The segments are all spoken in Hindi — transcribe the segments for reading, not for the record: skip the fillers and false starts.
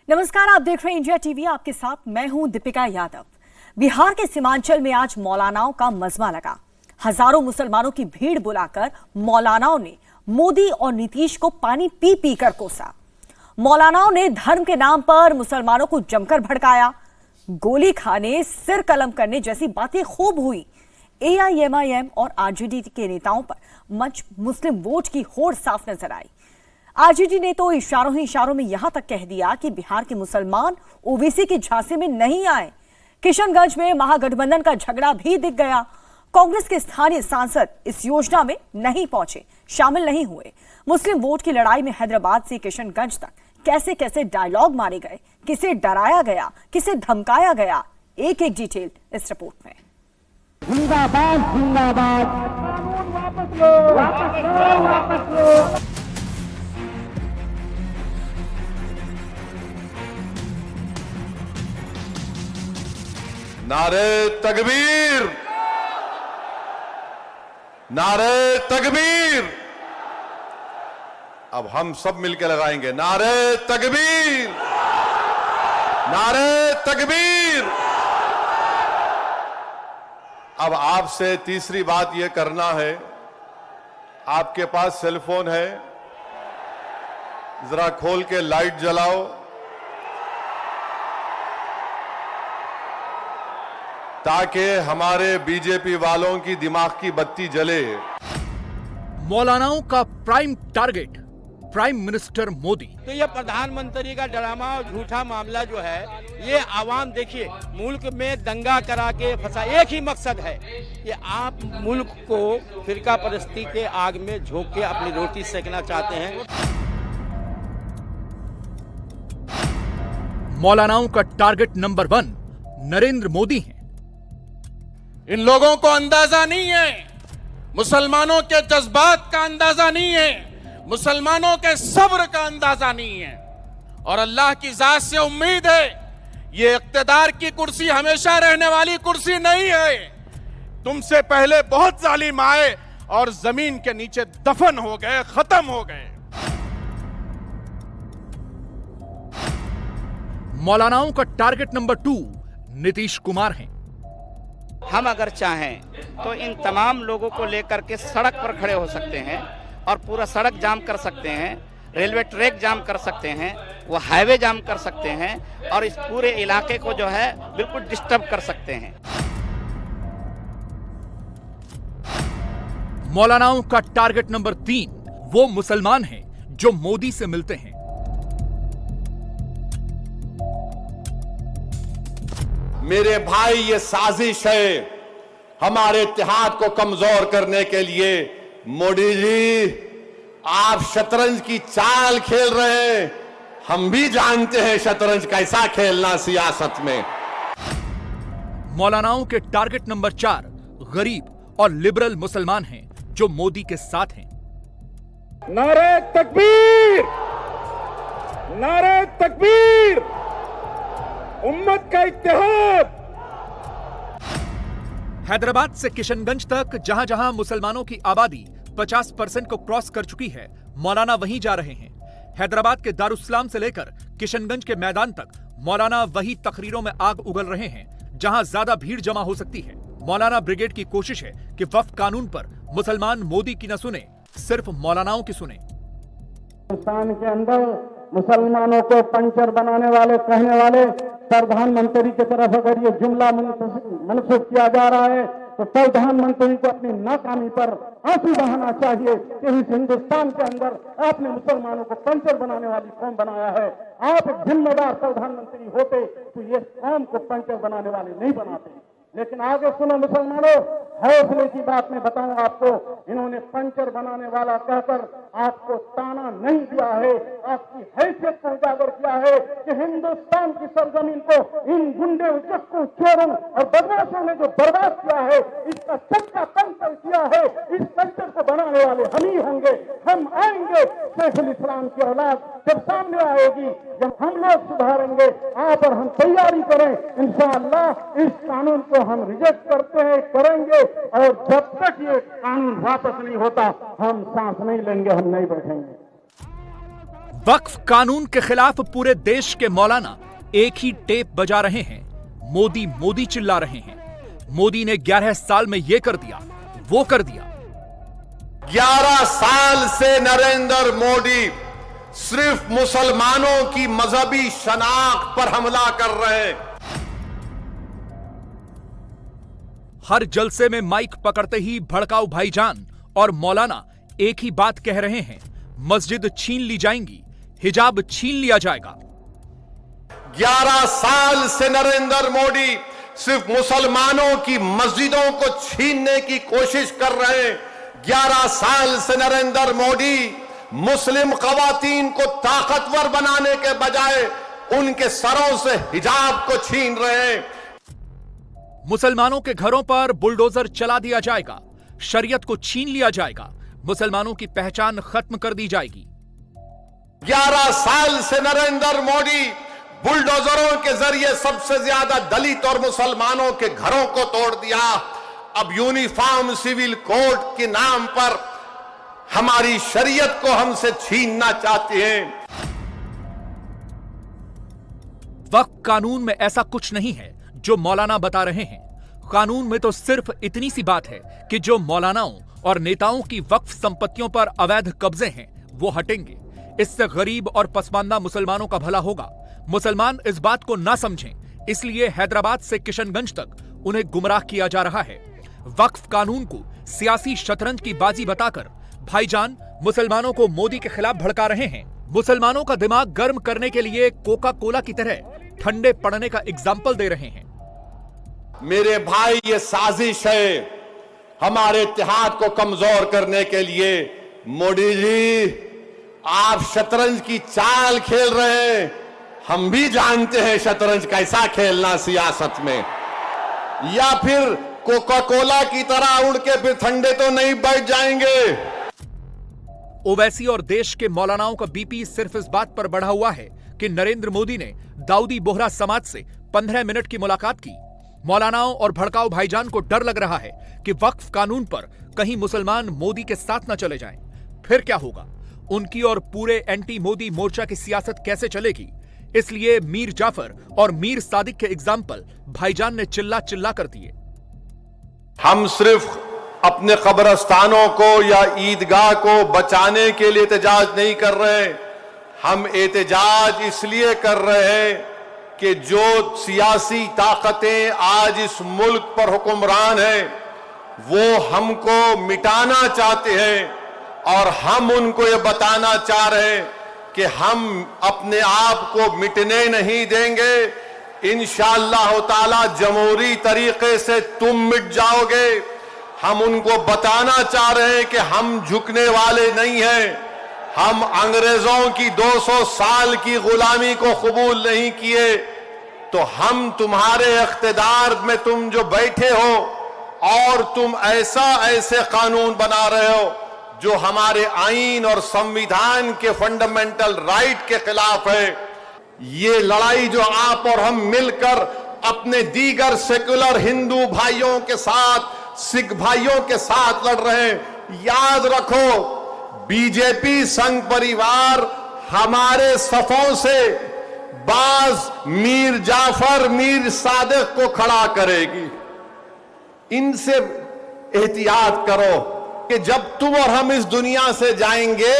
नमस्कार, आप देख रहे हैं इंडिया टीवी। आपके साथ मैं हूं दीपिका यादव। बिहार के सीमांचल में आज मौलानाओं का मजमा लगा। हजारों मुसलमानों की भीड़ बुलाकर मौलानाओं ने मोदी और नीतीश को पानी पी पी कर कोसा। मौलानाओं ने धर्म के नाम पर मुसलमानों को जमकर भड़काया। गोली खाने, सिर कलम करने जैसी बातें खूब हुई। एआईएमआईएम और आरजेडी के नेताओं पर मंच मुस्लिम वोट की होड़ साफ नजर आई। आरजेडी ने तो इशारों ही इशारों में यहां तक कह दिया कि बिहार के मुसलमान ओबीसी के झांसे में नहीं आए। किशनगंज में महागठबंधन का झगड़ा भी दिख गया। कांग्रेस के स्थानीय सांसद इस योजना में नहीं पहुंचे, शामिल नहीं हुए। मुस्लिम वोट की लड़ाई में हैदराबाद से किशनगंज तक कैसे कैसे डायलॉग मारे गए, किसे डराया गया, किसे धमकाया गया, एक एक डिटेल इस रिपोर्ट में। जिंदाबाद जिंदाबाद, वापस लो, वापस लो, वापस लो। नारे तकबीर, नारे तकबीर। अब हम सब मिलकर लगाएंगे नारे तकबीर, नारे तकबीर। अब आपसे तीसरी बात यह करना है, आपके पास सेलफोन है, जरा खोल के लाइट जलाओ ताकि हमारे बीजेपी वालों की दिमाग की बत्ती जले। मौलानाओं का prime target prime minister Modi. तो ये प्रधानमंत्री का ड्रामा और झूठा मामला जो है, ये आवाम देखिए मुल्क में दंगा करा के फंसा। एक ही मकसद है कि आप मुल्क को फिरका परस्ती के आग में झोंक के अपनी रोटी सेकना चाहते हैं। मौलानाओं का टारगेट नंबर 1 नरेंद्र मोदी हैं। इन लोगों को अंदाजा नहीं है, मुसलमानों के जज्बात का अंदाजा नहीं है, मुसलमानों के सब्र का अंदाजा नहीं है। और अल्लाह की जात से उम्मीद है, ये इख्तिदार की कुर्सी हमेशा रहने वाली कुर्सी नहीं है। तुमसे पहले बहुत जालिम आए और जमीन के नीचे दफन हो गए, खत्म हो गए। मौलानाओं का टारगेट नंबर 2 नीतीश कुमार हैं। हम अगर चाहें तो इन तमाम लोगों को लेकर के सड़क पर खड़े हो सकते हैं और पूरा सड़क जाम कर सकते हैं, रेलवे ट्रैक जाम कर सकते हैं, वो हाईवे जाम कर सकते हैं और इस पूरे इलाके को जो है बिल्कुल डिस्टर्ब कर सकते हैं। मौलानाओं का टारगेट नंबर 3 वो मुसलमान हैं जो मोदी से मिलते हैं। मेरे भाई, ये साजिश है हमारे इत्तेहाद को कमजोर करने के लिए। मोदी जी, आप शतरंज की चाल खेल रहे हैं। हम भी जानते हैं शतरंज कैसा खेलना सियासत में। मौलानाओं के टारगेट नंबर 4 गरीब और लिबरल मुसलमान हैं जो मोदी के साथ हैं। नारे तकबीर, नारे तकबीर, उम्मत का इत्तेहाद। हैदराबाद से किशनगंज तक जहां जहां मुसलमानों की आबादी 50% को क्रॉस कर चुकी है, मौलाना वहीं जा रहे हैं। हैदराबाद के दारुस्सलाम से लेकर किशनगंज के मैदान तक मौलाना वही तकरीरों में आग उगल रहे हैं जहां ज्यादा भीड़ जमा हो सकती है। मौलाना ब्रिगेड की कोशिश है कि वक्फ कानून पर मुसलमान मोदी की न सुने, सिर्फ मौलानाओं की सुने। हिंदुस्तान के अंदर मुसलमानों को पंचर बनाने वाले, कहने वाले प्रधानमंत्री की तरफ अगर ये जुमला मनसूख किया जा रहा है तो प्रधानमंत्री को अपनी नाकामी पर आंसू बहाना चाहिए कि इस हिंदुस्तान के अंदर आपने मुसलमानों को पंचर बनाने वाली कौम बनाया है। आप एक जिम्मेदार प्रधानमंत्री होते तो ये कौम को पंचर बनाने वाले नहीं बनाते। लेकिन आगे सुनो मुसलमानों, हौसले की बात मैं बताऊं आपको, इन्होंने पंचर बनाने वाला कहकर आपको ताना नहीं दिया है, आपकी हैसियत को उजागर किया है कि हिंदुस्तान की सरजमीन को इन गुंडे, उचक्कू, चोरों और बदमाशों ने जो बर्बाद किया है, इसका चक्का पंचर किया है। इस पंचर को बनाने वाले हम ही होंगे। हम आएंगे, शेखुल इस्लाम की औलाद जब सामने आएगी, जब हम लोग सुधारेंगे, आप और हम तैयारी करें। इंशाअल्लाह इस कानून को हम रिजेक्ट करते हैं, करेंगे, और जब तक ये कानून वापस नहीं होता हम सांस नहीं लेंगे, हम नहीं बैठेंगे। वक्फ कानून के खिलाफ पूरे देश के मौलाना एक ही टेप बजा रहे हैं। मोदी मोदी चिल्ला रहे हैं। मोदी ने 11 साल में यह कर दिया, वो कर दिया। 11 साल से नरेंद्र मोदी सिर्फ मुसलमानों की मजहबी शनाख्त पर हमला कर रहे हैं। हर जलसे में माइक पकड़ते ही भड़काऊ भाईजान और मौलाना एक ही बात कह रहे हैं, मस्जिद छीन ली जाएंगी, हिजाब छीन लिया जाएगा। 11 साल से नरेंद्र मोदी सिर्फ मुसलमानों की मस्जिदों को छीनने की कोशिश कर रहे हैं। 11 साल से नरेंद्र मोदी मुस्लिम खवातीन को ताकतवर बनाने के बजाय उनके सरों से हिजाब को छीन रहे हैं। मुसलमानों के घरों पर बुलडोजर चला दिया जाएगा, शरीयत को छीन लिया जाएगा, मुसलमानों की पहचान खत्म कर दी जाएगी। 11 साल से नरेंद्र मोदी बुलडोजरों के जरिए सबसे ज्यादा दलित और मुसलमानों के घरों को तोड़ दिया। अब यूनिफॉर्म सिविल कोड के नाम पर हमारी शरीयत को हमसे छीनना चाहते हैं। वक्फ कानून में ऐसा कुछ नहीं है जो मौलाना बता रहे हैं। कानून में तो सिर्फ इतनी सी बात है कि जो मौलानाओं और नेताओं की वक्फ संपत्तियों पर अवैध कब्जे हैं वो हटेंगे। इससे गरीब और पसमानदा मुसलमानों का भला होगा। मुसलमान इस बात को ना समझें, इसलिए हैदराबाद से किशनगंज तक उन्हें गुमराह किया जा रहा है। वक्फ कानून को सियासी शतरंज की बाजी बताकर भाईजान मुसलमानों को मोदी के खिलाफ भड़का रहे हैं। मुसलमानों का दिमाग गर्म करने के लिए कोका कोला की तरह ठंडे पड़ने का एग्जाम्पल दे रहे हैं। मेरे भाई, ये साजिश है हमारे इत्तेहाद को कमजोर करने के लिए। मोदी जी, आप शतरंज की चाल खेल रहे हैं। हम भी जानते हैं शतरंज कैसा खेलना सियासत में। या फिर कोका कोला की तरह उड़ के फिर ठंडे तो नहीं बैठ जाएंगे। ओवैसी और देश के मौलानाओं का बीपी सिर्फ इस बात पर बढ़ा हुआ है कि नरेंद्र मोदी ने दाऊदी बोहरा समाज से 15 मिनट की मुलाकात की। मौलानाओं और भड़काऊ भाईजान को डर लग रहा है कि वक्फ कानून पर कहीं मुसलमान मोदी के साथ न चले जाएं। फिर क्या होगा? उनकी और पूरे एंटी मोदी मोर्चा की सियासत कैसे चलेगी? इसलिए मीर जाफर और मीर सादिक के एग्जाम्पल भाईजान ने चिल्ला चिल्ला कर दिए। हम सिर्फ अपने कब्रस्तानों को या ईदगाह को बचाने के लिए एहतजाज नहीं कर रहे। हम एहतजाज इसलिए कर रहे हैं कि जो सियासी ताकतें आज इस मुल्क पर हुक्मरान हैं वो हमको मिटाना चाहते हैं, और हम उनको ये बताना चाह रहे हैं कि हम अपने आप को मिटने नहीं देंगे। इंशाअल्लाह ताला जमहूरी तरीके से तुम मिट जाओगे। हम उनको बताना चाह रहे हैं कि हम झुकने वाले नहीं हैं। हम अंग्रेजों की 200 साल की गुलामी को कबूल नहीं किए। तो हम तुम्हारे इख्तिदार में तुम जो बैठे हो और तुम ऐसे कानून बना रहे हो जो हमारे आईन और संविधान के फंडामेंटल राइट के खिलाफ है, ये लड़ाई जो आप और हम मिलकर अपने दीगर सेकुलर हिंदू भाइयों के साथ, सिख भाइयों के साथ लड़ रहे हैं, याद रखो बीजेपी संघ परिवार हमारे सफों से बाज मीर जाफर, मीर सादिक को खड़ा करेगी। इनसे एहतियात करो कि जब तुम और हम इस दुनिया से जाएंगे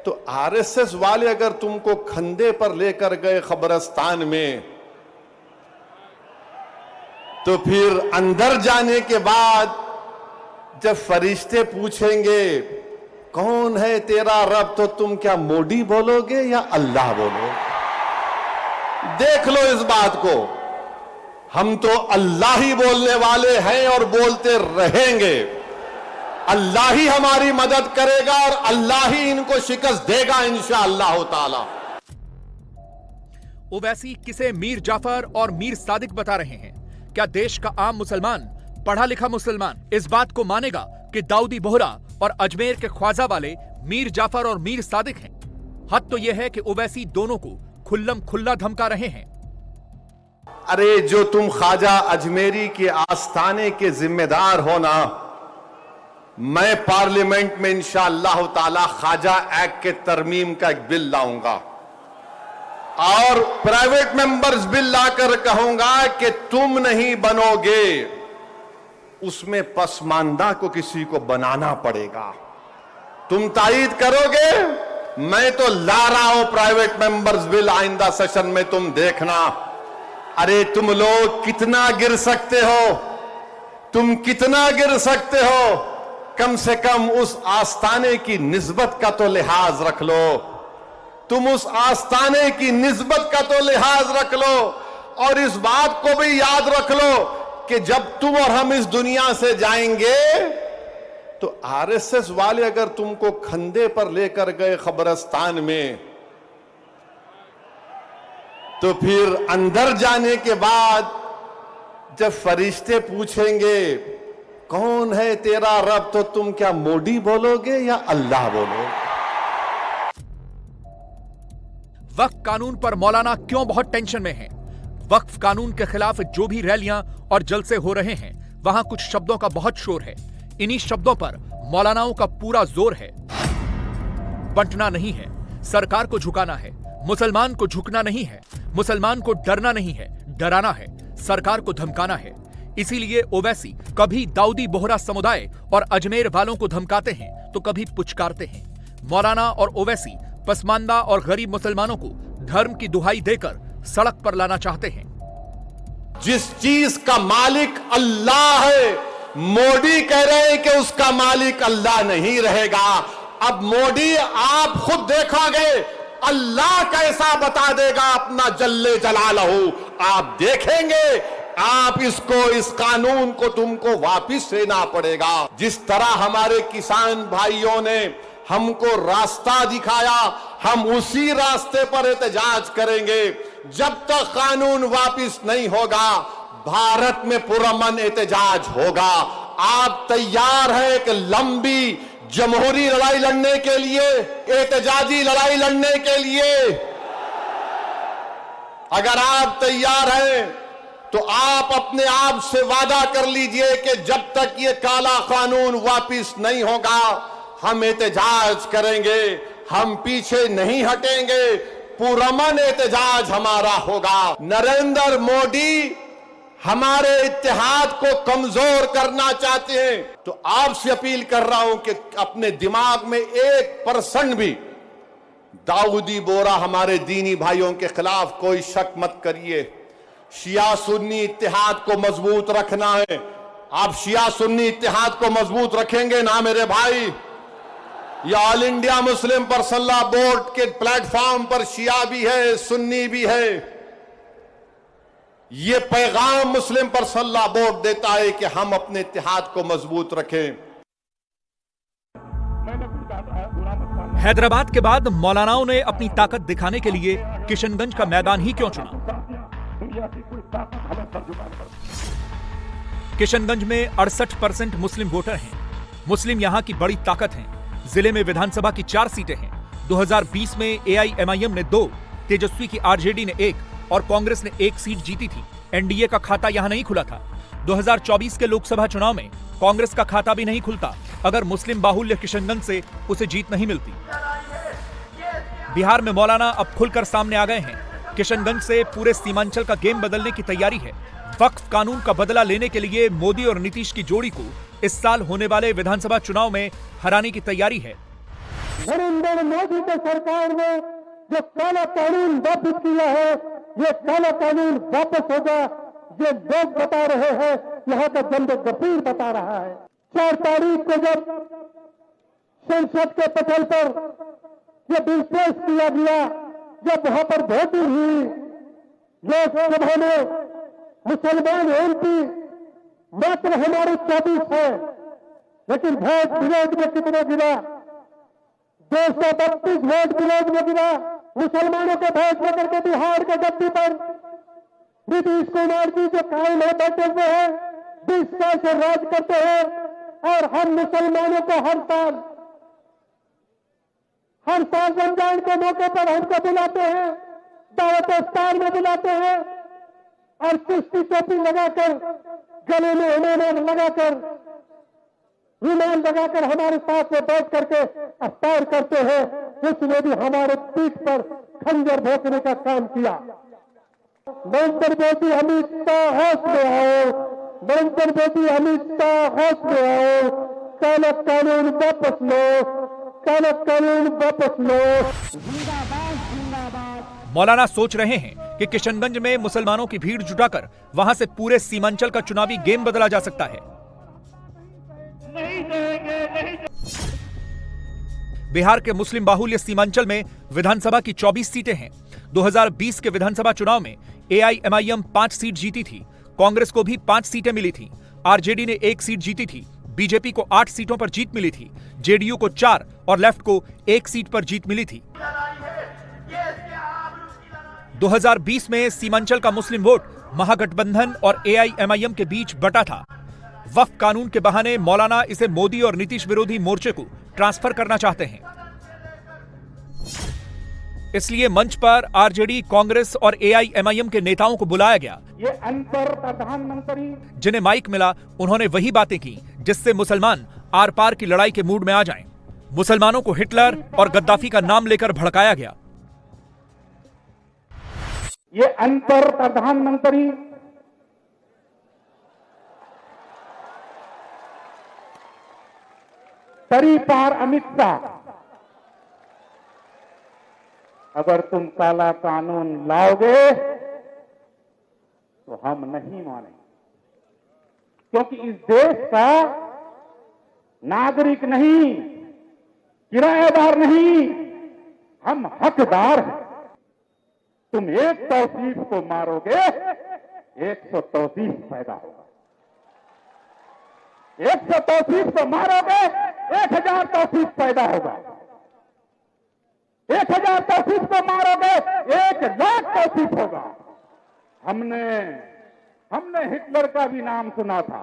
तो आरएसएस वाले अगर तुमको खंधे पर लेकर गए कब्रिस्तान में, तो फिर अंदर जाने के बाद जब फरिश्ते पूछेंगे कौन है तेरा रब, तो तुम क्या मोदी बोलोगे या अल्लाह बोलोगे? देख लो इस बात को। हम तो अल्लाह ही बोलने वाले हैं और बोलते रहेंगे। अल्लाह ही हमारी मदद करेगा और अल्लाह ही इनको शिकस्त देगा इंशाअल्लाह ताला। ओवैसी किसे मीर जाफर और मीर सादिक बता रहे हैं? क्या देश का आम मुसलमान, पढ़ा लिखा मुसलमान इस बात को मानेगा कि दाऊदी बोहरा और अजमेर के ख्वाजा वाले मीर जाफर और मीर सादिक हैं? हद तो यह है कि ओवैसी दोनों को खुल्लम खुल्ला धमका रहे हैं। अरे जो तुम ख्वाजा अजमेरी के आस्थाने के जिम्मेदार हो ना, मैं पार्लियामेंट में इंशाअल्लाह ताला ख्वाजा एक्ट के तरमीम का एक बिल लाऊंगा और प्राइवेट मेंबर्स बिल लाकर कहूंगा कि तुम नहीं बनोगे, उसमें पसमानदा को किसी को बनाना पड़ेगा। तुम तायीद करोगे, मैं तो ला रहा हूं प्राइवेट मेंबर्स बिल आइंदा सेशन में, तुम देखना। अरे तुम लोग कितना गिर सकते हो, तुम कितना गिर सकते हो, कम से कम उस आस्ताने की निस्बत का तो लिहाज रख लो, तुम उस आस्ताने की निस्बत का तो लिहाज रख लो। और इस बात को भी याद रख लो कि जब तुम और हम इस दुनिया से जाएंगे तो आरएसएस वाले अगर तुमको खंदे पर लेकर गए कब्रिस्तान में, तो फिर अंदर जाने के बाद जब फरिश्ते पूछेंगे कौन है तेरा रब, तो तुम क्या मोदी बोलोगे या अल्लाह बोलोगे? वक्फ कानून पर मौलाना क्यों बहुत टेंशन में हैं? वक्फ कानून के खिलाफ जो भी रैलियां और जलसे हो रहे हैं, वहां कुछ शब्दों का बहुत शोर है। इन्हीं शब्दों पर मौलानाओं का पूरा जोर है। बंटना नहीं है, सरकार को झुकाना है। मुसलमान को झुकना नहीं है, मुसलमान को डरना नहीं है, डराना है, सरकार को धमकाना है। इसीलिए ओवैसी कभी दाऊदी बोहरा समुदाय और अजमेर वालों को धमकाते हैं तो कभी पुचकारते हैं। मौलाना और ओवैसी पसमानदा और गरीब मुसलमानों को धर्म की दुहाई देकर सड़क पर लाना चाहते हैं। जिस चीज का मालिक अल्लाह है, मोदी कह रहे हैं कि उसका मालिक अल्लाह नहीं रहेगा। अब मोदी आप खुद देखोगे, अल्लाह कैसा बता देगा अपना जल्ले जलालहू, आप देखेंगे। आप इस कानून को तुमको वापिस लेना पड़ेगा। जिस तरह हमारे किसान भाइयों ने हमको रास्ता दिखाया, हम उसी रास्ते पर एहतजाज करेंगे। जब तक कानून वापिस नहीं होगा, भारत में पुरअमन एहतजाज होगा। आप तैयार हैं एक लंबी जमहूरी लड़ाई लड़ने के लिए, एहतजाजी लड़ाई लड़ने के लिए? अगर आप तैयार हैं तो आप अपने आप से वादा कर लीजिए कि जब तक ये काला कानून वापिस नहीं होगा, हम एहतजाज करेंगे, हम पीछे नहीं हटेंगे, पुरअमन एहतजाज हमारा होगा। नरेंद्र मोदी हमारे इत्तेहाद को कमजोर करना चाहते हैं, तो आपसे अपील कर रहा हूं कि अपने दिमाग में 1% भी दाऊदी बोरा हमारे दीनी भाइयों के खिलाफ कोई शक मत करिए। शिया सुन्नी इत्तेहाद को मजबूत रखना है। आप शिया सुन्नी इत्तेहाद को मजबूत रखेंगे ना मेरे भाई? या all India Muslim personal law board के प्लेटफॉर्म पर शिया भी है, सुन्नी भी है। ये पैगाम मुस्लिम पर्सनल लॉ बोर्ड देता है कि हम अपने इत्तेहाद को मजबूत रखें। हैदराबाद के बाद मौलानाओं ने अपनी ताकत दिखाने के लिए किशनगंज का मैदान ही क्यों चुना? किशनगंज में 68% मुस्लिम वोटर हैं। मुस्लिम यहां की बड़ी ताकत हैं। जिले में विधानसभा की 4 सीटें हैं। 2020 में एआईएमआईएम ने 2, तेजस्वी की आरजेडी ने 1 और कांग्रेस ने 1 सीट जीती थी। एनडीए का खाता यहां नहीं खुला था। 2024 के लोकसभा चुनाव में कांग्रेस का खाता भी नहीं खुलता अगर मुस्लिम बाहुल्य किशनगंज से उसे जीत नहीं मिलती। बिहार में मौलाना अब खुलकर सामने आ गए हैं। किशनगंज से पूरे सीमांचल का गेम बदलने की तैयारी है। वक्फ कानून का बदला लेने के लिए मोदी और नीतीश की जोड़ी को इस साल होने वाले विधानसभा चुनाव में हराने की तैयारी है। नरेंद्र मोदी की सरकार ने जो काला कानून वापस किया है, ये काला कानून वापस होगा। जो लोग बता रहे हैं, यहाँ का जंदे गफीर बता रहा है। 4 तारीख को जब संसद के पटल पर यह बिल पेश किया गया, जब वहां पर वोटिंग हुई, लोकसभा में मुसलमान एमपी मात्र हमारे 24 है, लेकिन वोट विरोध में कितने गिरा? 232 वोट विरोध में गिरा। मुसलमानों के वोट लेकर के बिहार के गद्दी पर नीतीश कुमार जी जो कायम है, बैठे हुए हैं, 20 साल से राज करते हैं। और हम मुसलमानों को हर साल रमजान के मौके पर हमको बुलाते हैं, दावत इफ्तार में बुलाते हैं, और चिश्ती टोपी लगाकर, गले में इनाम लगाकर ईमान लगाकर हमारे साथ में बैठ करके अफ्तार करते हैं, उसने भी हमारे पीठ पर खंजर भोंकने का काम किया। नरेंद्र मोदी अमित शाह होश में आओ, नरेंद्र मोदी अमित शाह होश में आओ, काला कानून वापस लो, काला कानून वापस लो। जिंदाबाद जिंदाबाद। मौलाना सोच रहे हैं कि किशनगंज में मुसलमानों की भीड़ जुटाकर वहां से पूरे सीमांचल का चुनावी गेम बदला जा सकता है। बिहार के मुस्लिम बाहुल्य सीमांचल में विधानसभा की 24 सीटें हैं। 2020 के विधानसभा चुनाव में AIMIM 5 सीट जीती थी, कांग्रेस को भी 5 सीटें मिली थी, आरजेडी ने 1 सीट जीती थी, बीजेपी को 8 सीटों पर जीत मिली थी, जेडीयू को 4 और लेफ्ट को 1 सीट पर जीत मिली थी। 2020 में सीमांचल का मुस्लिम वोट महागठबंधन और AIMIM के बीच बटा था। वक्फ कानून के बहाने मौलाना इसे मोदी और नीतीश विरोधी मोर्चे को ट्रांसफर करना चाहते हैं। इसलिए मंच पर आरजेडी, कांग्रेस और AIMIM के नेताओं को बुलाया गया। ये अंतर प्रधानमंत्री जिन्हें माइक मिला उन्होंने वही बातें की जिससे मुसलमान आर पार की लड़ाई के मूड में आ जाएं। मुसलमानों को हिटलर और गद्दाफी का नाम लेकर भड़काया गया। ये अंतर प्रधानमंत्री तरी पार अमित शाह, अगर तुम काला कानून लाओगे तो हम नहीं मानेंगे, क्योंकि इस देश का नागरिक नहीं, किराएदार नहीं, हम हकदार हैं। तुम एक तौसीफ को मारोगे 100 तौसीफ पैदा होगा, 100 तौसीफ को मारोगे 1000 तौसीफ पैदा होगा, 1000 तौसीफ को मारोगे 1,00,000 तौसीफ होगा। हमने हिटलर का भी नाम सुना था,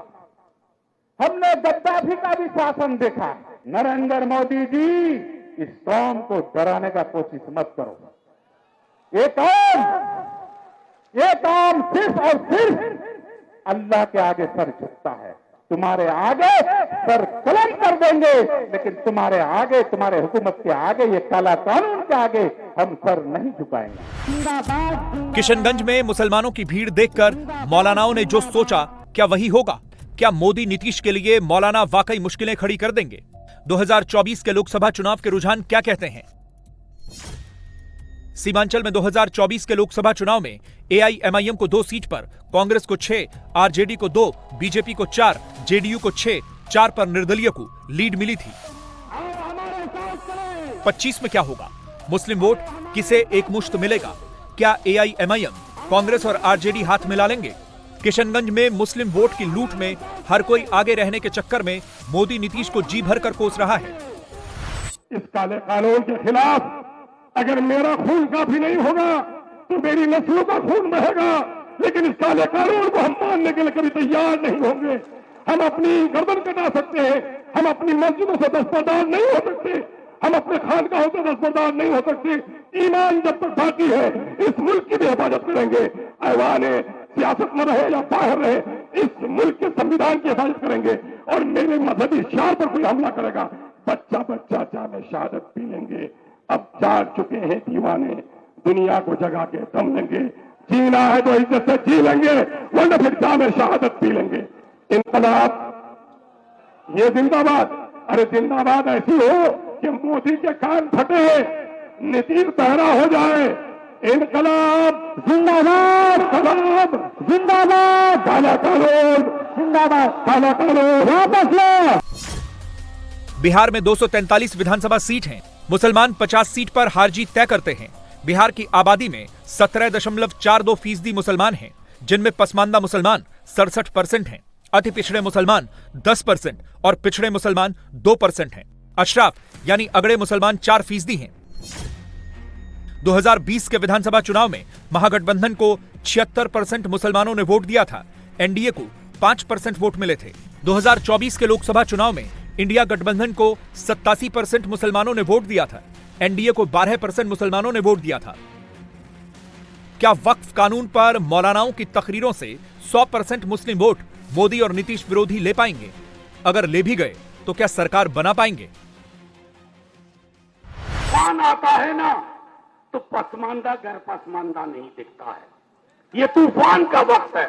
हमने गद्दाफी का भी शासन देखा। नरेंद्र मोदी जी, इस कौम को डराने का कोशिश मत करो। ये कौम सिर्फ और सिर्फ अल्लाह के आगे सर झुकता है। तुम्हारे आगे सर कलम कर देंगे, लेकिन तुम्हारे आगे, तुम्हारे हुकूमत के आगे, ये काला कानून के आगे हम सर नहीं झुकाएंगे। किशनगंज में मुसलमानों की भीड़ देखकर मौलानाओं ने जो सोचा, क्या वही होगा? क्या मोदी नीतीश के लिए मौलाना वाकई मुश्किलें खड़ी कर देंगे? 2024 के लोकसभा चुनाव के रुझान क्या कहते हैं? सीमांचल में 2024 के लोकसभा चुनाव में AIMIM को 2 सीट पर, कांग्रेस को 6, आरजेडी को 2, बीजेपी को 4, जेडीयू को 6, 4 पर निर्दलीय को लीड मिली थी। 25 में क्या होगा? मुस्लिम वोट किसे एकमुश्त मिलेगा? क्या AIMIM, कांग्रेस और आरजेडी हाथ मिला लेंगे? किशनगंज में मुस्लिम वोट की लूट में हर कोई आगे रहने के चक्कर में मोदी नीतीश को जी भर कर कोस रहा है। इस काले कानून के खिलाफ अगर मेरा खून काफी नहीं होगा तो मेरी नस्लों का खून बहेगा, लेकिन इस काले कानून को हम मानने के लिए कभी तैयार नहीं होंगे। हम अपनी गर्दन कटा सकते हैं, हम अपनी मस्जिदों से दस्तबरदार नहीं हो सकते, हम अपने खानकाहों से दस्तबरदार नहीं हो सकते। ईमान जब तक बाकी है, इस मुल्क की भी हिफाजत करेंगे। ऐवाने सियासत में रहे या बाहर रहे, इस मुल्क के संविधान की हिफाजत करेंगे। और मेरे मजहबी शान पर कोई हमला करेगा, बच्चा बच्चा जाने शहादत पी लेंगे। अब जाग चुके हैं दीवाने, दुनिया को जगा के दम लेंगे। जीना है तो इज्जत से जी लेंगे, वरना फिर जामे शहादत पी लेंगे। इनकलाब, ये जिंदाबाद, अरे जिंदाबाद ऐसी हो कि मोदी के कान फटे, नीतीश बहरा हो जाए। इनकलाब जिंदाबाद, कलाब जिंदाबाद, काला कानून जिंदाबाद, काला कानून वापस लो। बिहार में 243 विधानसभा सीट हैं। मुसलमान 50 सीट पर हार जीत तय करते हैं। बिहार की आबादी में 17.42% मुसलमान हैं, जिनमें पसमानदा मुसलमान 67% हैं, अति पिछड़े मुसलमान 10% और पिछड़े मुसलमान 2% हैं। अशराफ यानी अगड़े मुसलमान 4% हैं। 2020 के विधानसभा चुनाव में महागठबंधन को 76% मुसलमानों ने वोट दिया था, एनडीए को 5% वोट मिले थे। 2024 के लोकसभा चुनाव में इंडिया गठबंधन को 87% मुसलमानों ने वोट दिया था, एनडीए को 12% मुसलमानों ने वोट दिया था। क्या वक्फ कानून पर मौलानाओं की तकरीरों से 100% मुस्लिम वोट मोदी और नीतीश विरोधी ले पाएंगे? अगर ले भी गए तो क्या सरकार बना पाएंगे? तूफान आता है ना तो पसमानदा घर पसमानदा नहीं दिखता है। ये तूफान का वक्त है,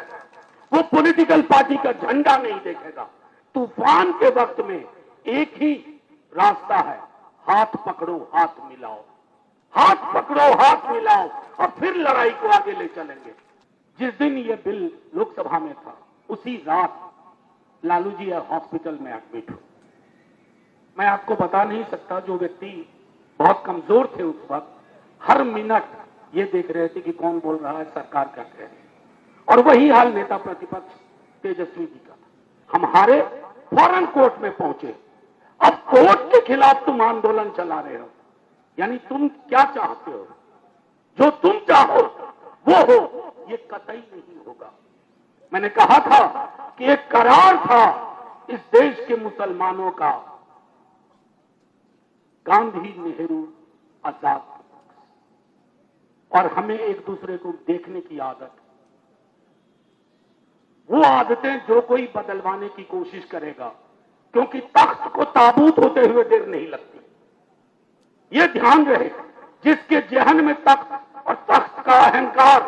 वो पॉलिटिकल पार्टी का झंडा नहीं देखेगा। तूफान के वक्त में एक ही रास्ता है, हाथ पकड़ो हाथ मिलाओ, हाथ पकड़ो हाथ मिलाओ और फिर लड़ाई को आगे ले चलेंगे। जिस दिन ये बिल लोकसभा में था उसी रात लालू जी हॉस्पिटल में एडमिट हुए। मैं आपको बता नहीं सकता, जो व्यक्ति बहुत कमजोर थे उस वक्त, हर मिनट ये देख रहे थे कि कौन बोल रहा है, सरकार क्या कह रही है। और वही हाल नेता प्रतिपक्ष तेजस्वी जी का था। हम हारे, फौरन कोर्ट में पहुंचे। अब कोर्ट के खिलाफ तुम आंदोलन चला रहे हो, यानी तुम क्या चाहते हो? जो तुम चाहो वो हो, ये कतई नहीं होगा। मैंने कहा था कि एक करार था इस देश के मुसलमानों का, गांधी, नेहरू, आजाद, और हमें एक दूसरे को देखने की आदत, वो आदतें जो कोई बदलवाने की कोशिश करेगा, क्योंकि तख्त को ताबूत होते हुए देर नहीं लगती। ये ध्यान रहे, जिसके जहन में तख्त और तख्त का अहंकार,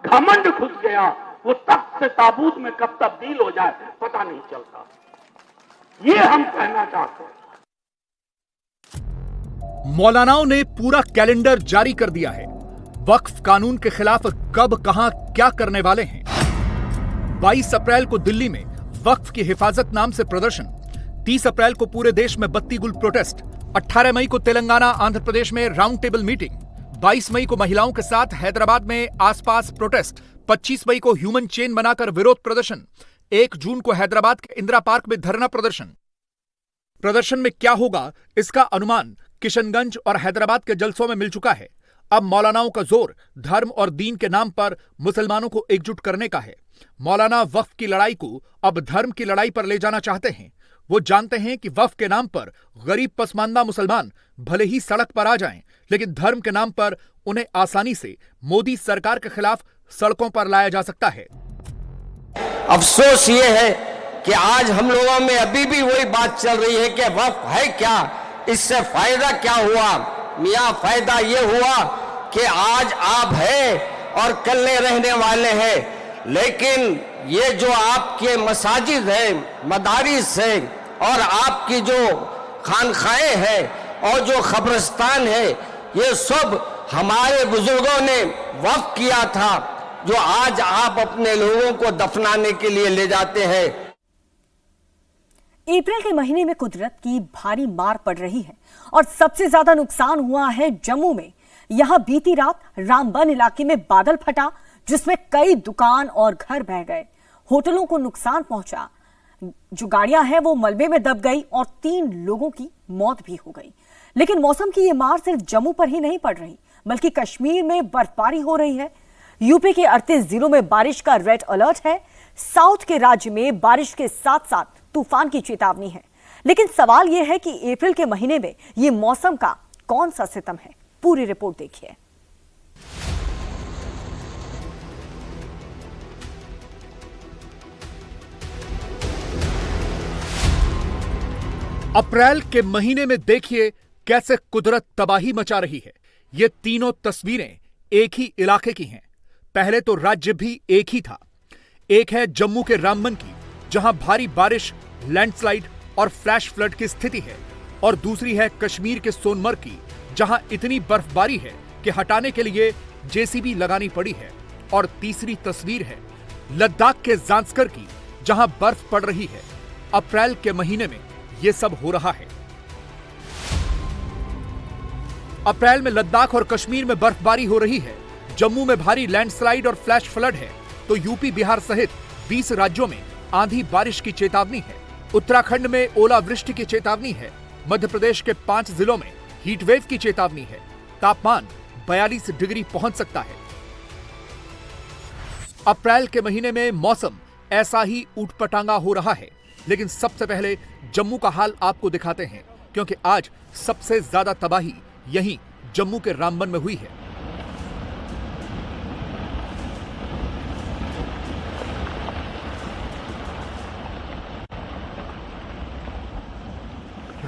घमंड घुस गया, वो तख्त से ताबूत में कब तब्दील हो जाए पता नहीं चलता। ये हम कहना चाहते हैं। मौलानाओं ने पूरा कैलेंडर जारी कर दिया है। वक्फ कानून के खिलाफ कब कहां क्या करने वाले हैं। 22 अप्रैल को दिल्ली में वक्फ की हिफाजत नाम से प्रदर्शन, 30 अप्रैल को पूरे देश में बत्ती गुल प्रोटेस्ट, 18 मई को तेलंगाना आंध्र प्रदेश में राउंड टेबल मीटिंग, 22 मई को महिलाओं के साथ हैदराबाद में आसपास प्रोटेस्ट, 25 मई को ह्यूमन चेन बनाकर विरोध प्रदर्शन, 1 जून को हैदराबाद के इंदिरा पार्क में धरना प्रदर्शन। प्रदर्शन में क्या होगा इसका अनुमान किशनगंज और हैदराबाद के जलसों में मिल चुका है। अब मौलानाओं का जोर धर्म और दीन के नाम पर मुसलमानों को एकजुट करने का है। मौलाना वक्फ की लड़ाई को अब धर्म की लड़ाई पर ले जाना चाहते हैं। वो जानते हैं कि वक्फ के नाम पर गरीब पसमानदा मुसलमान भले ही सड़क पर आ जाएं, लेकिन धर्म के नाम पर उन्हें आसानी से मोदी सरकार के खिलाफ सड़कों पर लाया जा सकता है। अफसोस ये है कि आज हम लोगों में अभी भी वही बात चल रही है कि वक्फ है क्या, इससे फायदा क्या हुआ। मियां, फायदा ये हुआ कि आज आप हैं और कल नहीं रहने वाले हैं, लेकिन ये जो आपके मसाजिद हैं, मदारिस हैं और आपकी जो खानखाएं हैं और जो कब्रिस्तान है, ये सब हमारे बुजुर्गों ने वक्फ किया था, जो आज आप अपने लोगों को दफनाने के लिए ले जाते हैं। अप्रैल के महीने में कुदरत की भारी मार पड़ रही है और सबसे ज्यादा नुकसान हुआ है जम्मू में। यहां बीती रात रामबन इलाके में बादल फटा, जिसमें कई दुकान और घर बह गए, होटलों को नुकसान पहुंचा, जो गाड़ियां हैं वो मलबे में दब गई और 3 लोगों की मौत भी हो गई। लेकिन मौसम की ये मार सिर्फ जम्मू पर ही नहीं पड़ रही, बल्कि कश्मीर में बर्फबारी हो रही है। यूपी के 38 जिलों में बारिश का रेड अलर्ट है। साउथ के राज्य में बारिश के साथ साथ तूफान की चेतावनी है। लेकिन सवाल यह है कि अप्रैल के महीने में यह मौसम का कौन सा सितम है। पूरी रिपोर्ट देखिए। अप्रैल के महीने में देखिए कैसे कुदरत तबाही मचा रही है। ये तीनों तस्वीरें एक ही इलाके की हैं। पहले तो राज्य भी एक ही था। एक है जम्मू के रामबन की, जहां भारी बारिश, लैंडस्लाइड और फ्लैश फ्लड की स्थिति है, और दूसरी है कश्मीर के सोनमर्ग की, जहां इतनी बर्फबारी है कि हटाने के लिए जेसीबी लगानी पड़ी है, और तीसरी तस्वीर है लद्दाख के जांस्कर की, जहां बर्फ पड़ रही है। अप्रैल के महीने में यह सब हो रहा है। अप्रैल में लद्दाख और कश्मीर में बर्फबारी हो रही है। जम्मू में भारी लैंडस्लाइड और फ्लैश फ्लड है, तो यूपी, बिहार सहित 20 राज्यों में आंधी बारिश की चेतावनी है। उत्तराखंड में ओलावृष्टि की चेतावनी है। मध्य प्रदेश के 5 जिलों में हीटवेव की चेतावनी है। तापमान 42 डिग्री पहुंच सकता है। अप्रैल के महीने में मौसम ऐसा ही ऊटपटांगा हो रहा है। लेकिन सबसे पहले जम्मू का हाल आपको दिखाते हैं, क्योंकि आज सबसे ज्यादा तबाही यहीं जम्मू के रामबन में हुई है।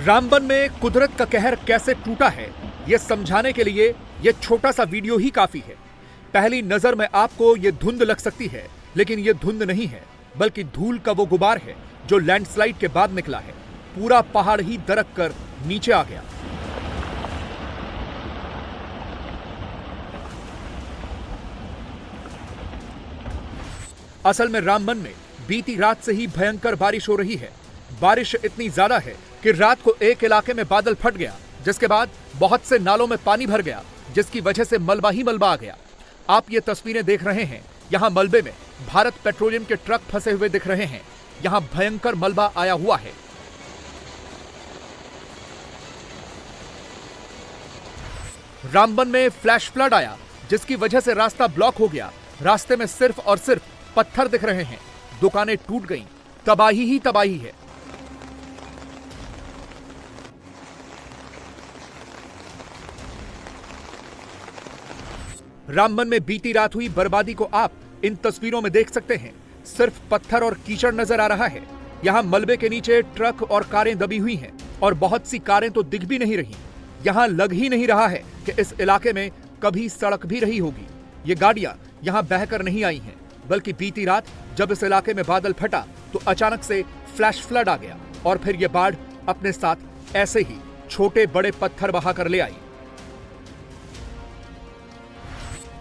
रामबन में कुदरत का कहर कैसे टूटा है, ये समझाने के लिए ये छोटा सा वीडियो ही काफी है। पहली नजर में आपको ये धुंध लग सकती है, लेकिन ये धुंध नहीं है, बल्कि धूल का वो गुबार है जो लैंडस्लाइड के बाद निकला है। पूरा पहाड़ ही दरक कर नीचे आ गया। असल में रामबन में बीती रात से ही भयंकर बारिश हो रही है। बारिश इतनी ज्यादा है कि रात को एक इलाके में बादल फट गया, जिसके बाद बहुत से नालों में पानी भर गया, जिसकी वजह से मलबा ही मलबा आ गया। आप ये तस्वीरें देख रहे हैं, यहाँ मलबे में भारत पेट्रोलियम के ट्रक फंसे हुए दिख रहे हैं। यहाँ भयंकर मलबा आया हुआ है। रामबन में फ्लैश फ्लड आया, जिसकी वजह से रास्ता ब्लॉक हो गया। रास्ते में सिर्फ और सिर्फ पत्थर दिख रहे हैं। दुकानें टूट गईं, तबाही ही तबाही है। रामबन में बीती रात हुई बर्बादी को आप इन तस्वीरों में देख सकते हैं। सिर्फ पत्थर और कीचड़ नजर आ रहा है। यहाँ मलबे के नीचे ट्रक और कारें दबी हुई हैं और बहुत सी कारें तो दिख भी नहीं रही। यहाँ लग ही नहीं रहा है कि इस इलाके में कभी सड़क भी रही होगी। ये गाड़ियां यहाँ बहकर नहीं आई हैं, बल्कि बीती रात जब इस इलाके में बादल फटा तो अचानक से फ्लैश फ्लड आ गया और फिर ये बाढ़ अपने साथ ऐसे ही छोटे बड़े पत्थर बहाकर ले आई।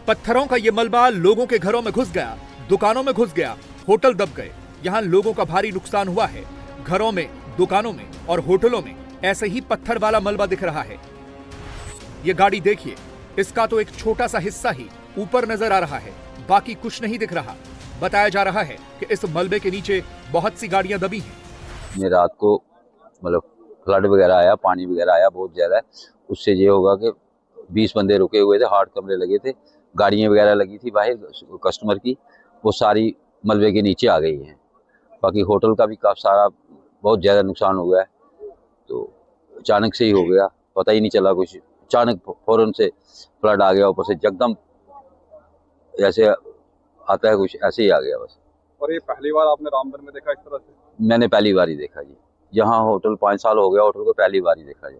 पत्थरों का ये मलबा लोगों के घरों में घुस गया, दुकानों में घुस गया, होटल दब गए। यहाँ लोगों का भारी नुकसान हुआ है। घरों में, दुकानों में और होटलों में ऐसे ही पत्थर वाला मलबा दिख रहा है। ये गाड़ी देखिए, इसका तो एक छोटा सा हिस्सा ही ऊपर नजर आ रहा है, बाकी कुछ नहीं दिख रहा। बताया जा रहा है कि इस मलबे के नीचे बहुत सी गाड़ियां दबी हैं। ये रात को मतलब फ्लड वगैरह आया, पानी वगैरह आया बहुत ज्यादा। उससे ये होगा कि 20 बंदे रुके हुए थे, हार्ड कमरे लगे थे, गाड़ियां वगैरह लगी थी बाहर कस्टमर की, वो सारी मलबे के नीचे आ गई हैं। बाकी होटल का भी काफी सारा बहुत ज्यादा नुकसान हो गया है। तो अचानक से ही हो गया, पता ही नहीं चला कुछ। अचानक फौरन से फ्लड आ गया, ऊपर से एकदम जैसे आता है कुछ ऐसे ही आ गया बस। और ये पहली बार आपने रामबन में देखा इस तरह से? मैंने पहली बार ही देखा जी। यहाँ होटल 5 साल हो गया, होटल को पहली बार ही देखा जी।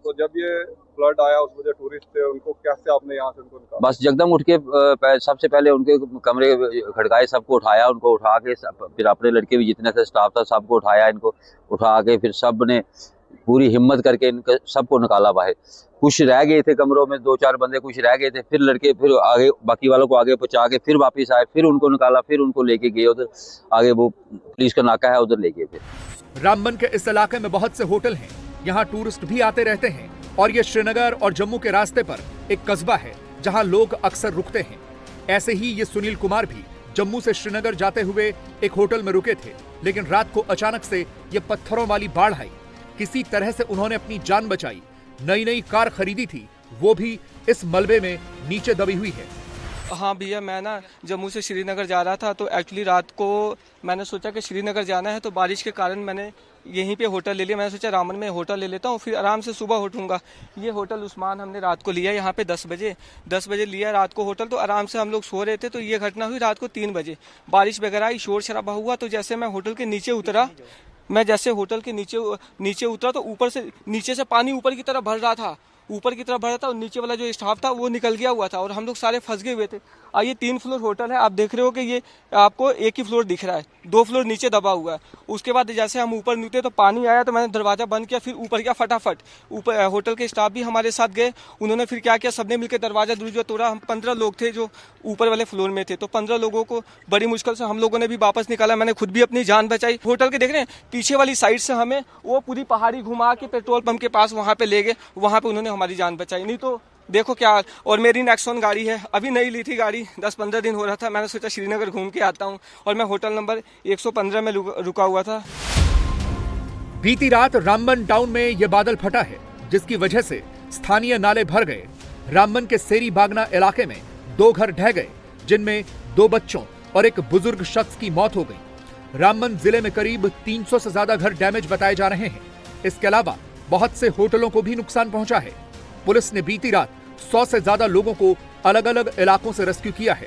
तो जब ये फ्लड आया उसमें जो टूरिस्ट थे उनको कैसे आपने यहाँ से उनको निकाला? बस एकदम उठ के सबसे पहले उनके कमरे खड़काए, सबको उठाया, उनको उठा के फिर अपने लड़के भी जितने थे स्टाफ था सबको उठाया, इनको उठा के फिर सब ने पूरी हिम्मत करके इनको सबको निकाला बाहर। कुछ रह गए थे कमरों में, 2-4 बंदे कुछ रह गए थे, फिर लड़के फिर आगे बाकी वालों को आगे पहुंचा के फिर वापस आए, फिर उनको निकाला, फिर उनको लेके गए उधर आगे, वो पुलिस का नाका है उधर लेके। फिर रामबन के इस इलाके में बहुत से होटल हैं, यहाँ टूरिस्ट भी आते रहते हैं और ये श्रीनगर और जम्मू के रास्ते पर एक कस्बा है जहाँ लोग अक्सर रुकते हैं। ऐसे ही ये सुनील कुमार भी जम्मू से श्रीनगर जाते हुए एक होटल में रुके थे, लेकिन रात को अचानक से ये पत्थरों वाली बाढ़ आई। किसी तरह से उन्होंने अपनी जान बचाई। नई कार खरीदी थी, वो भी इस मलबे में नीचे दबी हुई है। हाँ भैया, मैं ना जम्मू से श्रीनगर जा रहा था, तो एक्चुअली रात को मैंने सोचा कि श्रीनगर जाना है, तो बारिश के कारण मैंने यहीं पे होटल ले लिया। मैंने सोचा रामबन में होटल ले लेता हूँ, फिर आराम से सुबह उठूंगा। ये होटल उस्मान हमने रात को लिया यहाँ पे 10 बजे लिया रात को होटल। तो आराम से हम लोग सो रहे थे, तो ये घटना हुई रात को 3 बजे। बारिश वगैरह आई, शोर शराबा हुआ। तो जैसे मैं होटल के नीचे उतरा, नीचे उतरा तो ऊपर से नीचे से पानी ऊपर की तरफ भर रहा था और नीचे वाला जो स्टाफ था वो निकल गया हुआ था और हम लोग सारे फंस गए हुए थे। ये 3 फ्लोर होटल है, आप देख रहे हो कि ये आपको एक ही फ्लोर दिख रहा है, 2 फ्लोर नीचे दबा हुआ है। उसके बाद जैसे हम ऊपर निकले तो पानी आया, तो मैंने दरवाजा बंद किया, फिर ऊपर गया फटाफट। ऊपर होटल के स्टाफ भी हमारे साथ गए, उन्होंने फिर क्या किया, सबने मिलकर दरवाजा दुर्जा तोड़ा। हम 15 लोग थे जो ऊपर वाले फ्लोर में थे, तो 15 लोगों को बड़ी मुश्किल से हम लोगों ने भी वापस निकाला। मैंने खुद भी अपनी जान बचाई। होटल के देख रहे हैं पीछे वाली साइड से हमें वो पूरी पहाड़ी घुमा के पेट्रोल पंप के पास वहां पे ले गए, वहां पे उन्होंने हमारी जान बचाई। नहीं तो देखो क्या। और मेरी नेक्सॉन गाड़ी है, अभी नई ली थी गाड़ी, 10-15 दिन हो रहा था। मैंने सोचा श्रीनगर घूम के आता हूँ, और मैं होटल नंबर 115 में रुका हुआ था। बीती रात रामबन टाउन में यह बादल फटा है, जिसकी वजह से स्थानीय नाले भर गए। रामबन के सेरी बागना इलाके में 2 घर ढह गए, जिनमें 2 बच्चों और एक बुजुर्ग शख्स की मौत हो गई। रामबन जिले में करीब 300 से ज्यादा घर डैमेज बताए जा रहे हैं। इसके अलावा बहुत से होटलों को भी नुकसान पहुंचा है। पुलिस ने बीती रात 100 से ज्यादा लोगों को अलग अलग इलाकों से रेस्क्यू किया है।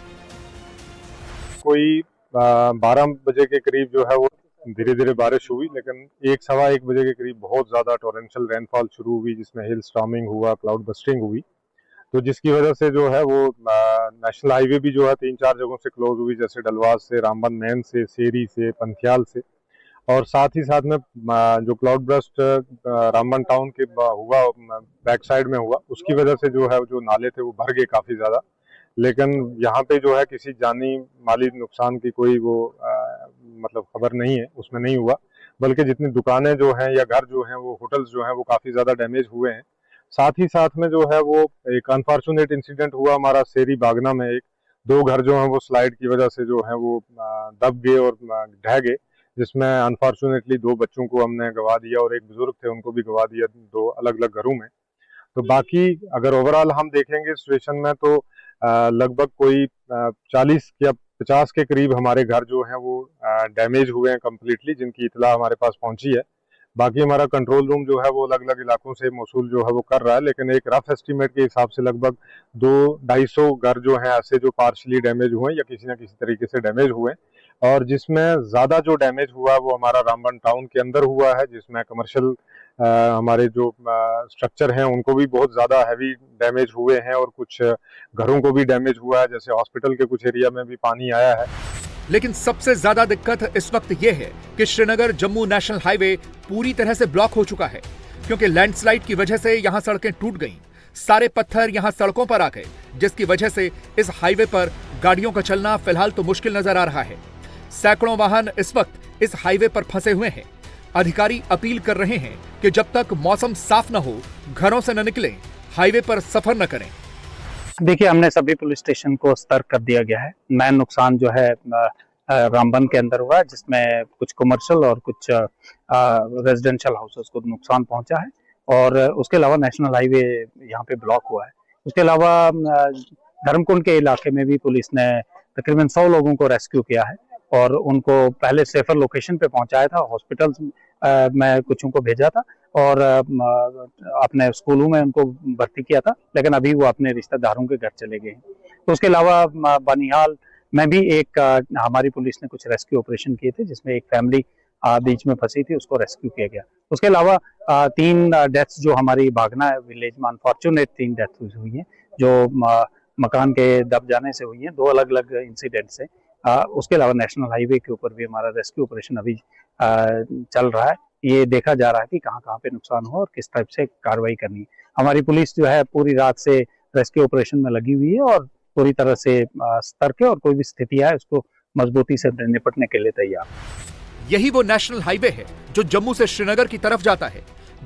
कोई 12 बजे के करीब जो है वो धीरे धीरे बारिश हुई, लेकिन 1-1:15 बजे के करीब बहुत ज़्यादा टॉरेंशियल रेनफॉल शुरू हुई, जिसमें हिल स्टॉर्मिंग हुआ, क्लाउड बस्टिंग हुई, तो जिसकी वजह से जो है वो नेशनल हाईवे भी जो है 3-4 जगहों से क्लोज हुई, जैसे डलवास से, रामबन मेन से, सेरी से, पंथियाल से, और साथ ही साथ में जो क्लाउड बस्ट रामबन टाउन के हुआ, बैक साइड में हुआ, उसकी वजह से जो है जो नाले थे वो भर गए काफ़ी ज़्यादा। लेकिन यहाँ पे जो है किसी जानी माली नुकसान की कोई वो मतलब खबर नहीं है, उसमें नहीं हुआ, बल्कि जितनी दुकानें जो हैं या घर जो हैं, वो होटल्स जो हैं, वो काफ़ी ज़्यादा डैमेज हुए हैं। साथ ही साथ में जो है वो एक अनफॉर्चुनेट इंसिडेंट हुआ हमारा सेरी बागना में, 2 घर जो हैं वो स्लाइड की वजह से जो है वो दब गए और ढह गए, जिसमें अनफॉर्चुनेटली 2 बच्चों को हमने गंवा दिया और एक बुजुर्ग थे उनको भी गंवा दिया 2 अलग अलग घरों में। तो बाकी अगर ओवरऑल हम देखेंगे सिचुएशन में तो लगभग कोई 40 या 50 के करीब हमारे घर जो हैं वो डैमेज हुए हैं कम्प्लीटली, जिनकी इतला हमारे पास पहुंची है। बाकी हमारा कंट्रोल रूम जो है वो अलग अलग इलाकों से मौसूल जो है वो कर रहा है, लेकिन एक रफ एस्टीमेट के हिसाब से लगभग 200-250 घर जो हैं ऐसे जो पार्शली डैमेज हुए या किसी न किसी तरीके से डैमेज हुए, और जिसमें ज़्यादा जो डैमेज हुआ वो हमारा रामबन टाउन के अंदर हुआ है, जिसमें कमर्शियल हमारे जो स्ट्रक्चर हैं उनको भी बहुत ज़्यादा हैवी डैमेज हुए हैं, और कुछ घरों को भी डैमेज हुआ है, जैसे हॉस्पिटल के कुछ एरिया में भी पानी आया है। लेकिन सबसे ज्यादा दिक्कत इस वक्त यह है कि श्रीनगर जम्मू नेशनल हाईवे पूरी तरह से ब्लॉक हो चुका है, क्योंकि लैंडस्लाइड की वजह से यहां सड़कें टूट गईं, सारे पत्थर यहां सड़कों पर आ गए, जिसकी वजह से इस हाईवे पर गाड़ियों का चलना फिलहाल तो मुश्किल नजर आ रहा है। सैकड़ों वाहन इस वक्त इस हाईवे पर फंसे हुए हैं। अधिकारी अपील कर रहे हैं कि जब तक मौसम साफ न हो, घरों से न निकलें, हाईवे पर सफर न करें। देखिए, हमने सभी पुलिस स्टेशन को सतर्क कर दिया गया है। मैन नुकसान जो है रामबन के अंदर हुआ है, जिसमें कुछ कमर्शियल और कुछ रेजिडेंशियल हाउसेस को नुकसान पहुंचा है, और उसके अलावा नेशनल हाईवे यहाँ पे ब्लॉक हुआ है। उसके अलावा धर्मकुंड के इलाके में भी पुलिस ने तकरीबन 100 लोगों को रेस्क्यू किया है और उनको पहले सेफर लोकेशन पे पहुंचाया था, हॉस्पिटल में कुछों को भेजा था और अपने स्कूलों में उनको भर्ती किया था, लेकिन अभी वो अपने रिश्तेदारों के घर चले गए हैं। तो उसके अलावा बनिहाल में भी एक हमारी पुलिस ने कुछ रेस्क्यू ऑपरेशन किए थे, जिसमें एक फैमिली बीच में फंसी थी, उसको रेस्क्यू किया गया। उसके अलावा 3 डेथ्स जो हमारी बागना विलेज में अनफॉर्चुनेट 3 डेथ हुई हैं, जो मकान के दब जाने से हुई हैं, 2 अलग अलग इंसिडेंट से। उसके अलावा नेशनल हाईवे के ऊपर भी हमारा रेस्क्यू ऑपरेशन अभी चल रहा है। ये देखा जा रहा है कि कहाँ कहाँ पे नुकसान हो और किस टाइप से कार्रवाई करनी है। हमारी पुलिस जो है पूरी रात से रेस्क्यू ऑपरेशन में लगी हुई है और पूरी तरह से सतर्क है, और कोई भी स्थिति आए उसको मजबूती से निपटने के लिए तैयार। यही वो नेशनल हाईवे है जो जम्मू से श्रीनगर की तरफ जाता है।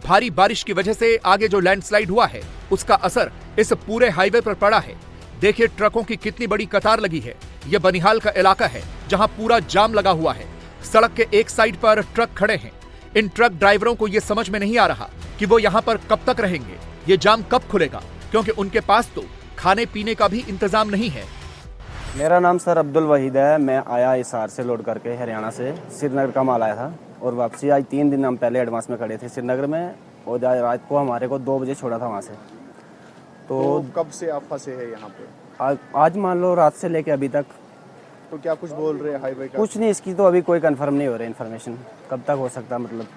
भारी बारिश की वजह से आगे जो लैंडस्लाइड हुआ है, उसका असर इस पूरे हाईवे पर पड़ा है। देखिए ट्रकों की कितनी बड़ी कतार लगी है। यह बनिहाल का इलाका है जहां पूरा जाम लगा हुआ है। सड़क के एक साइड पर ट्रक खड़े हैं। इन ट्रक ड्राइवरों को यह समझ में नहीं आ रहा कि वो यहां पर कब तक रहेंगे, ये जाम कब खुलेगा, क्योंकि उनके पास तो खाने पीने का भी इंतजाम नहीं है। मेरा नाम सर अब्दुल वहीद है। मैं आया हिसार से लोड करके, हरियाणा से श्रीनगर का माल आया था और वापसी आज 3 दिन हम पहले एडवांस में खड़े थे श्रीनगर में, और रात को हमारे को 2 बजे छोड़ा था वहाँ से। तो कब से आप फंसे हैं यहाँ पे? आज मान लो रात से लेके अभी तक। तो क्या कुछ बोल रहे हैं हाईवे का? कुछ नहीं, इसकी तो अभी कोई कंफर्म नहीं हो रहा इन्फॉर्मेशन, कब तक हो सकता मतलब।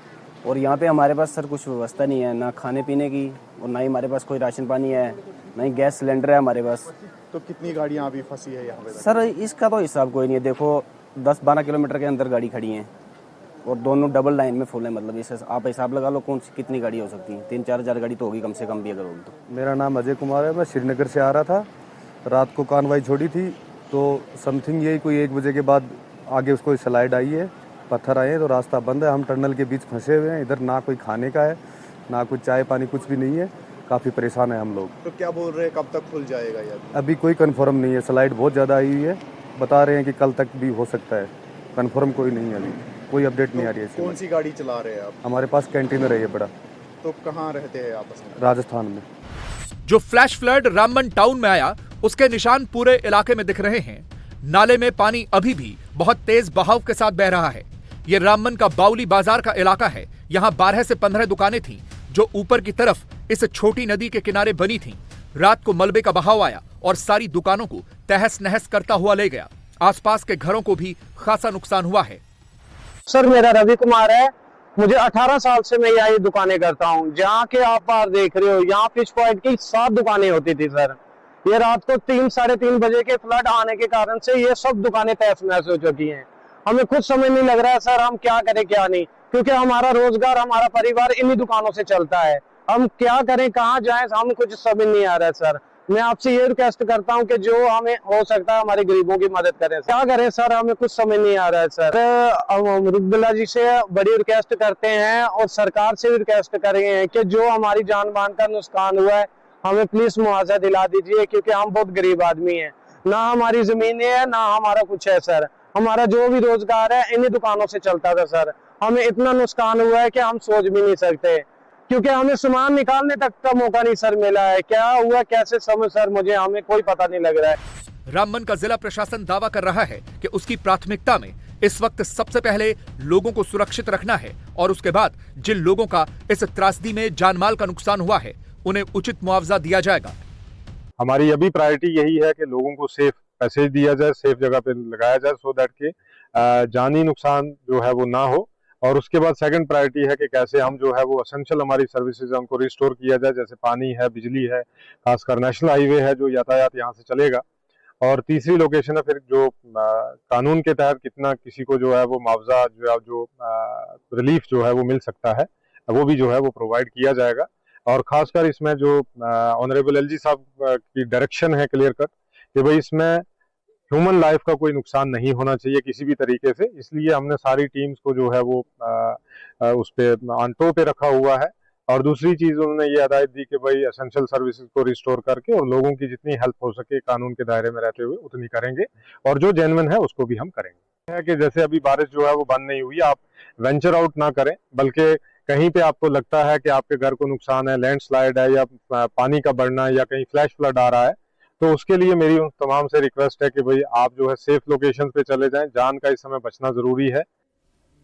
और यहाँ पे हमारे पास सर कुछ व्यवस्था नहीं है, ना खाने पीने की, और ना ही हमारे पास कोई राशन पानी है, ना ही गैस सिलेंडर है हमारे पास। तो कितनी गाड़ियाँ अभी फंसी है यहाँ पे? सर इसका तो हिसाब कोई नहीं है। देखो 10-12 किलोमीटर के अंदर गाड़ी खड़ी है और दोनों डबल लाइन में फुल है, मतलब इसे आप हिसाब लगा लो कौन सी कितनी गाड़ी हो सकती है। 3-4 हज़ार गाड़ी तो होगी कम से कम भी अगर होगी तो। मेरा नाम अजय कुमार है। मैं श्रीनगर से आ रहा था, रात को कानवाई छोड़ी थी, तो समथिंग यही कोई 1 बजे के बाद आगे उसको स्लाइड आई है, पत्थर आए हैं, तो रास्ता बंद है। हम टनल के बीच फंसे हुए हैं। इधर ना कोई खाने का है, ना कुछ चाय पानी, कुछ भी नहीं है। काफ़ी परेशान है हम लोग। तो क्या बोल रहे हैं कब तक खुल जाएगा ये? अभी कोई कंफर्म नहीं है। स्लाइड बहुत ज़्यादा आई हुई है, बता रहे हैं कि कल तक भी हो सकता है। कंफर्म कोई नहीं है, अभी कोई अपडेट नहीं आ रही है। कौन सी गाड़ी चला रहे हैं आप? हमारे पास कंटेनर है ये बड़ा। तो कहाँ रहते हैं आपस में? राजस्थान में। जो फ्लैश फ्लड रामबन टाउन में आया, उसके निशान पूरे इलाके में दिख रहे हैं। नाले में पानी अभी भी बहुत तेज बहाव के साथ बह रहा है। यह रामबन का बाउली बाजार का इलाका है। यहाँ 12 से 15 दुकानें थीं जो ऊपर की तरफ इस छोटी नदी के किनारे बनी थीं। रात को मलबे का बहाव आया और सारी दुकानों को तहस नहस करता हुआ ले गया। आसपास के घरों को भी खासा नुकसान हुआ है। सर मेरा रवि कुमार है। मुझे 18 साल से मैं यहाँ दुकानें करता हूँ। जहाँ के आप बाहर देख रहे हो, यहाँ फिश पॉइंट की 7 दुकानें होती थी सर। ये रात को 3 साढ़े 3 बजे के फ्लड आने के कारण से ये सब दुकानें तहस नहस हो चुकी हैं। हमें खुद समझ नहीं लग रहा है सर, हम क्या करें क्या नहीं, क्योंकि हमारा रोजगार, हमारा परिवार इन्हीं दुकानों से चलता है। हम क्या करें, कहाँ जाएं, हम कुछ समझ नहीं आ रहा है सर। मैं आपसे ये रिक्वेस्ट करता हूं कि जो हमें हो सकता है हमारे गरीबों की मदद करें। क्या करें सर, हमें कुछ समझ नहीं आ रहा है सर। अमरुद्दुल्ला जी से बड़ी रिक्वेस्ट करते हैं और सरकार से भी रिक्वेस्ट कर रहे हैं कि जो हमारी जान मान का नुकसान हुआ है हमें प्लीज मुआवजा दिला दीजिए, क्योंकि हम बहुत गरीब आदमी हैं। ना हमारी जमीनें है ना हमारा कुछ है सर। हमारा जो भी रोजगार है इन्हीं दुकानों से चलता था सर। हमें इतना नुकसान हुआ है कि हम सोच भी नहीं सकते, क्योंकि हमें सामान निकालने तक का मौका नहीं सर मिला है। क्या हुआ कैसे समझ सर, मुझे हमें कोई पता नहीं लग रहा है। रामबन का जिला प्रशासन दावा कर रहा है कि उसकी प्राथमिकता में इस वक्त सबसे पहले लोगों को सुरक्षित रखना है और उसके बाद जिन लोगों का इस त्रासदी में जानमाल का नुकसान हुआ है उन्हें उचित मुआवजा दिया जाएगा। हमारी अभी प्रायोरिटी यही है कि लोगों को सेफ पैसेज दिया जाए, सेफ जगह पे लगाया जाए, सो दैट के जानी नुकसान जो है वो ना हो। और उसके बाद सेकंड प्रायोरिटी है कि कैसे हम जो है वो एसेंशियल हमारी सर्विसेज है उनको रिस्टोर किया जाए, जैसे पानी है, बिजली है, खासकर नेशनल हाईवे है जो यातायात यहाँ से चलेगा। और तीसरी लोकेशन है फिर जो कानून के तहत कितना किसी को जो है वो मुआवजा जो रिलीफ जो है वो मिल सकता है, वो भी जो है वो प्रोवाइड किया जाएगा। और खासकर इसमें जो ऑनरेबल एलजी साहब की डायरेक्शन है क्लियर कट कि भाई इसमें ह्यूमन लाइफ का कोई नुकसान नहीं होना चाहिए किसी भी तरीके से, इसलिए हमने सारी टीम्स को जो है वो उस पे ऑन टो पे रखा हुआ है। और दूसरी चीज उन्होंने ये हदायत दी कि भाई एसेंशियल सर्विसेज को रिस्टोर करके और लोगों की जितनी हेल्प हो सके कानून के दायरे में रहते हुए उतनी करेंगे, और जो जेन्युइन है उसको भी हम करेंगे। है कि जैसे अभी बारिश जो है वो बंद नहीं हुई, आप वेंचर आउट ना करें, बल्कि कहीं पे आपको लगता है कि आपके घर को नुकसान है, लैंडस्लाइड है या पानी का बढ़ना है या कहीं फ्लैश फ्लड आ रहा है, तो उसके लिए मेरी उन तमाम से रिक्वेस्ट है कि भाई आप जो है सेफ लोकेशन पे चले जाएं। जान का इस समय बचना जरूरी है।